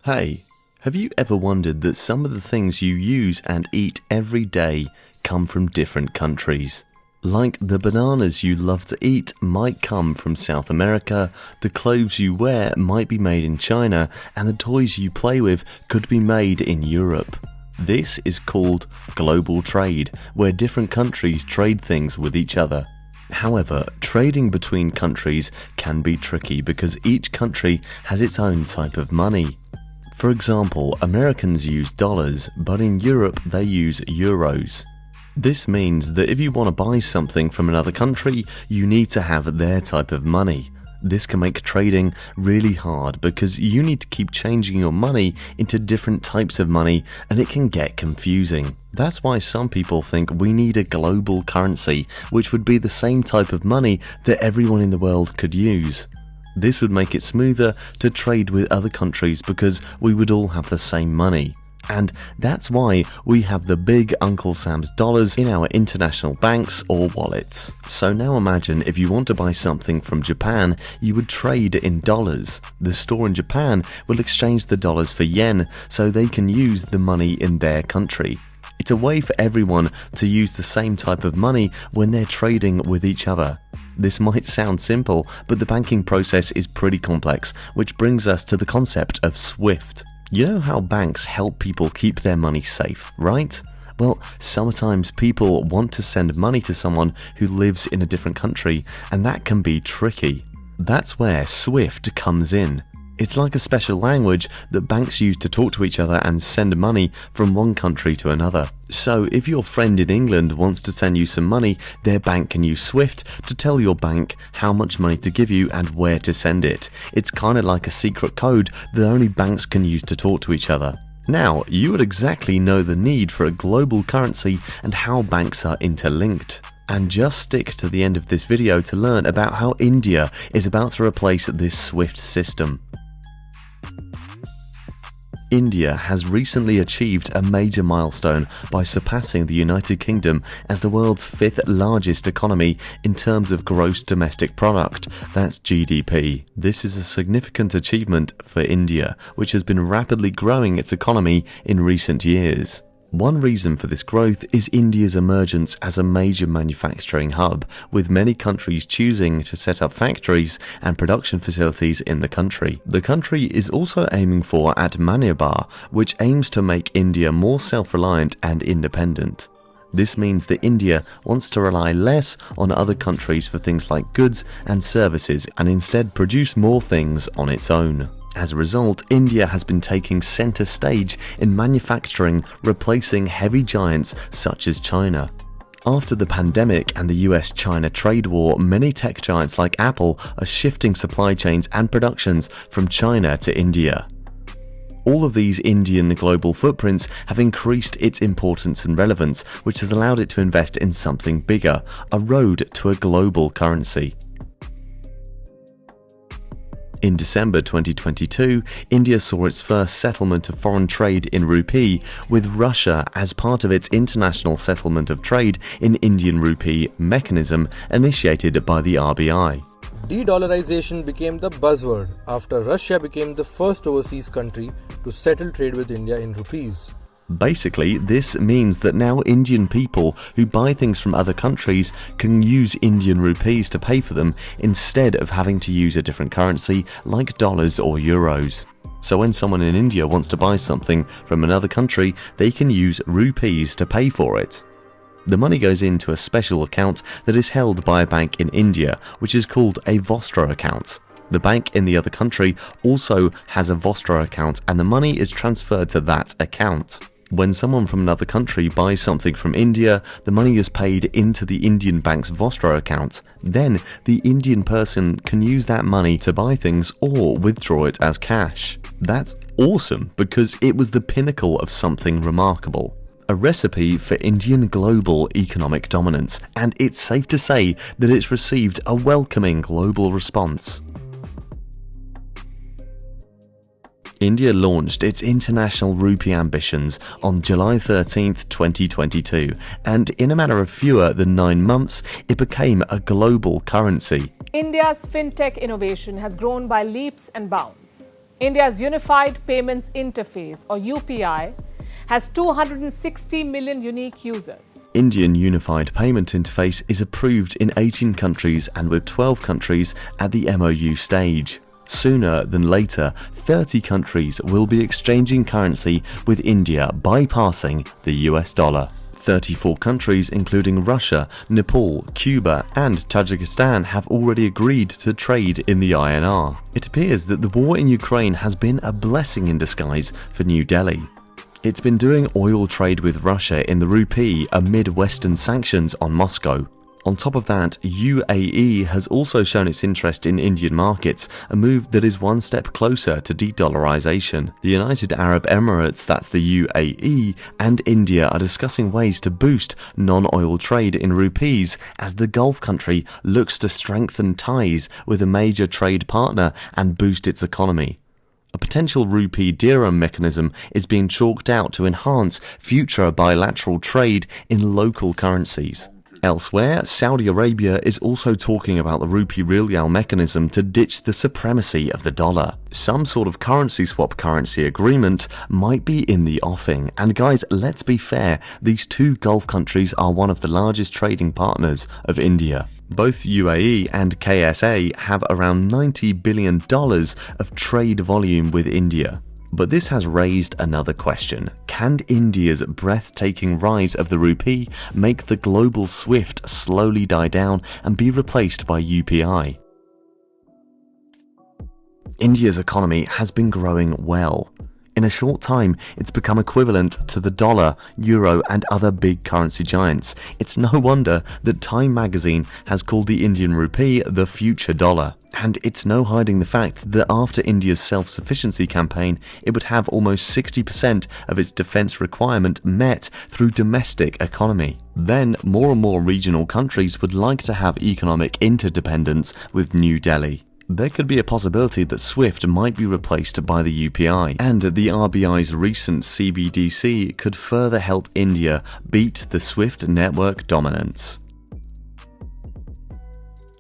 Hey, have you ever wondered that some of the things you use and eat every day come from different countries? Like the bananas you love to eat might come from South America, the clothes you wear might be made in China, and the toys you play with could be made in Europe. This is called global trade, where different countries trade things with each other. However, trading between countries can be tricky because each country has its own type of money. For example, Americans use dollars, but in Europe they use euros. This means that if you want to buy something from another country, you need to have their type of money. This can make trading really hard because you need to keep changing your money into different types of money, and it can get confusing. That's why some people think we need a global currency, which would be the same type of money that everyone in the world could use. This would make it smoother to trade with other countries because we would all have the same money. And that's why we have the big Uncle Sam's dollars in our international banks or wallets. So now imagine if you want to buy something from Japan, you would trade in dollars. The store in Japan will exchange the dollars for yen so they can use the money in their country. It's a way for everyone to use the same type of money when they're trading with each other. This might sound simple, but the banking process is pretty complex, which brings us to the concept of SWIFT. You know how banks help people keep their money safe, right? Well, sometimes people want to send money to someone who lives in a different country, and that can be tricky. That's where SWIFT comes in. It's like a special language that banks use to talk to each other and send money from one country to another. So if your friend in England wants to send you some money, their bank can use SWIFT to tell your bank how much money to give you and where to send it. It's kind of like a secret code that only banks can use to talk to each other. Now, you would exactly know the need for a global currency and how banks are interlinked. And just stick to the end of this video to learn about how India is about to replace this SWIFT system. India has recently achieved a major milestone by surpassing the United Kingdom as the world's fifth largest economy in terms of gross domestic product, that's GDP. This is a significant achievement for India, which has been rapidly growing its economy in recent years. One reason for this growth is India's emergence as a major manufacturing hub, with many countries choosing to set up factories and production facilities in the country. The country is also aiming for Atmanirbhar, which aims to make India more self-reliant and independent. This means that India wants to rely less on other countries for things like goods and services and instead produce more things on its own. As a result, India has been taking center stage in manufacturing, replacing heavy giants such as China. After the pandemic and the US-China trade war, many tech giants like Apple are shifting supply chains and productions from China to India. All of these Indian global footprints have increased its importance and relevance, which has allowed it to invest in something bigger, a road to a global currency. In December 2022, India saw its first settlement of foreign trade in Rupee with Russia as part of its International Settlement of Trade in Indian Rupee mechanism initiated by the RBI. De-dollarization became the buzzword after Russia became the first overseas country to settle trade with India in rupees. Basically, this means that now Indian people who buy things from other countries can use Indian rupees to pay for them instead of having to use a different currency like dollars or euros. So when someone in India wants to buy something from another country, they can use rupees to pay for it. The money goes into a special account that is held by a bank in India, which is called a Vostro account. The bank in the other country also has a Vostro account, and the money is transferred to that account. When someone from another country buys something from India, the money is paid into the Indian bank's Vostro account. Then, the Indian person can use that money to buy things or withdraw it as cash. That's awesome because it was the pinnacle of something remarkable. A recipe for Indian global economic dominance, and it's safe to say that it's received a welcoming global response. India launched its international rupee ambitions on July 13, 2022, and in a matter of fewer than 9 months, it became a global currency. India's fintech innovation has grown by leaps and bounds. India's Unified Payments Interface, or UPI, has 260 million unique users. Indian Unified Payment Interface is approved in 18 countries and with 12 countries at the MOU stage. Sooner than later, 30 countries will be exchanging currency with India bypassing the US dollar. 34 countries including Russia, Nepal, Cuba and Tajikistan have already agreed to trade in the INR. It appears that the war in Ukraine has been a blessing in disguise for New Delhi. It's been doing oil trade with Russia in the rupee amid Western sanctions on Moscow. On top of that, UAE has also shown its interest in Indian markets, a move that is one step closer to de-dollarization. The United Arab Emirates, that's the UAE, and India are discussing ways to boost non-oil trade in rupees as the Gulf country looks to strengthen ties with a major trade partner and boost its economy. A potential rupee dirham mechanism is being chalked out to enhance future bilateral trade in local currencies. Elsewhere, Saudi Arabia is also talking about the rupee rial mechanism to ditch the supremacy of the dollar. Some sort of currency swap currency agreement might be in the offing. And guys, let's be fair, these two Gulf countries are one of the largest trading partners of India. Both UAE and KSA have around $90 billion of trade volume with India. But this has raised another question. Can India's breathtaking rise of the rupee make the global SWIFT slowly die down and be replaced by UPI? India's economy has been growing well. In a short time, it's become equivalent to the dollar, euro and other big currency giants. It's no wonder that Time magazine has called the Indian rupee the future dollar. And it's no hiding the fact that after India's self-sufficiency campaign, it would have almost 60% of its defense requirement met through domestic economy. Then, more and more regional countries would like to have economic interdependence with New Delhi. There could be a possibility that SWIFT might be replaced by the UPI, and the RBI's recent CBDC could further help India beat the SWIFT network dominance.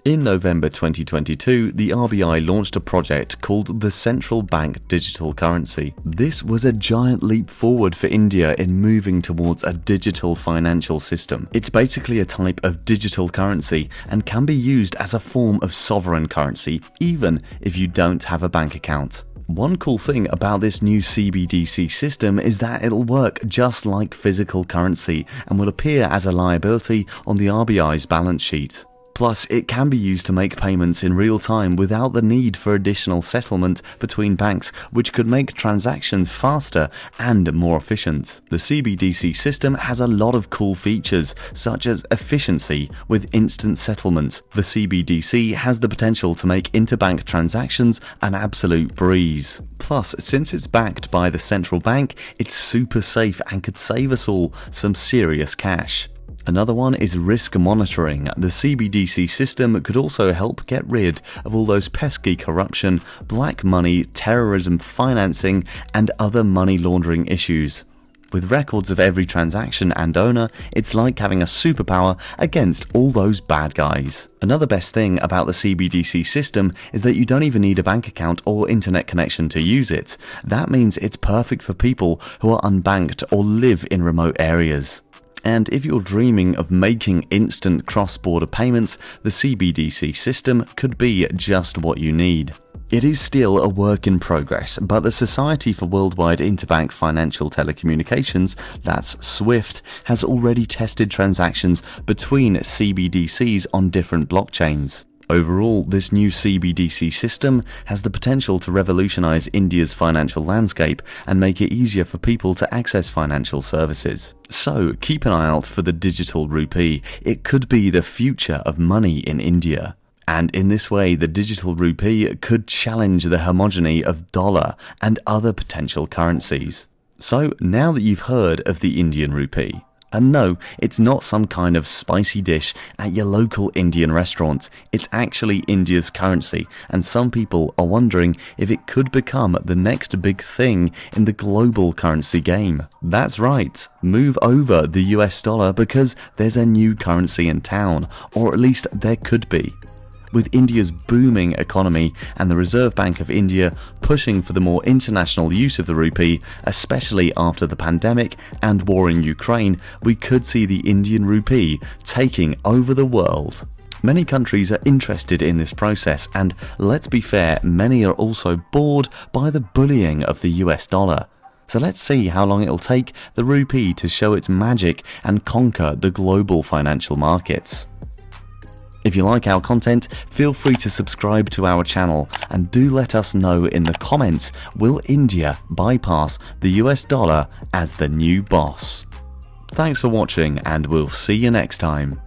In November 2022, the RBI launched a project called the Central Bank Digital Currency. This was a giant leap forward for India in moving towards a digital financial system. It's basically a type of digital currency and can be used as a form of sovereign currency, even if you don't have a bank account. One cool thing about this new CBDC system is that it'll work just like physical currency and will appear as a liability on the RBI's balance sheet. Plus, it can be used to make payments in real time without the need for additional settlement between banks, which could make transactions faster and more efficient. The CBDC system has a lot of cool features, such as efficiency with instant settlement. The CBDC has the potential to make interbank transactions an absolute breeze. Plus, since it's backed by the central bank, it's super safe and could save us all some serious cash. Another one is risk monitoring. The CBDC system could also help get rid of all those pesky corruption, black money, terrorism financing, and other money laundering issues. With records of every transaction and owner, it's like having a superpower against all those bad guys. Another best thing about the CBDC system is that you don't even need a bank account or internet connection to use it. That means it's perfect for people who are unbanked or live in remote areas. And if you're dreaming of making instant cross-border payments, the CBDC system could be just what you need. It is still a work in progress, but the Society for Worldwide Interbank Financial Telecommunications, that's SWIFT, has already tested transactions between CBDCs on different blockchains. Overall, this new CBDC system has the potential to revolutionize India's financial landscape and make it easier for people to access financial services. So, keep an eye out for the digital rupee. It could be the future of money in India. And in this way, the digital rupee could challenge the homogeny of dollar and other potential currencies. So, now that you've heard of the Indian rupee, and no, it's not some kind of spicy dish at your local Indian restaurant. It's actually India's currency, and some people are wondering if it could become the next big thing in the global currency game. That's right, move over the US dollar because there's a new currency in town, or at least there could be. With India's booming economy and the Reserve Bank of India pushing for the more international use of the rupee, especially after the pandemic and war in Ukraine, we could see the Indian rupee taking over the world. Many countries are interested in this process, and let's be fair, many are also bored by the bullying of the US dollar. So let's see how long it'll take the rupee to show its magic and conquer the global financial markets. If you like our content, feel free to subscribe to our channel and do let us know in the comments, will India bypass the US dollar as the new boss? Thanks for watching, and we'll see you next time.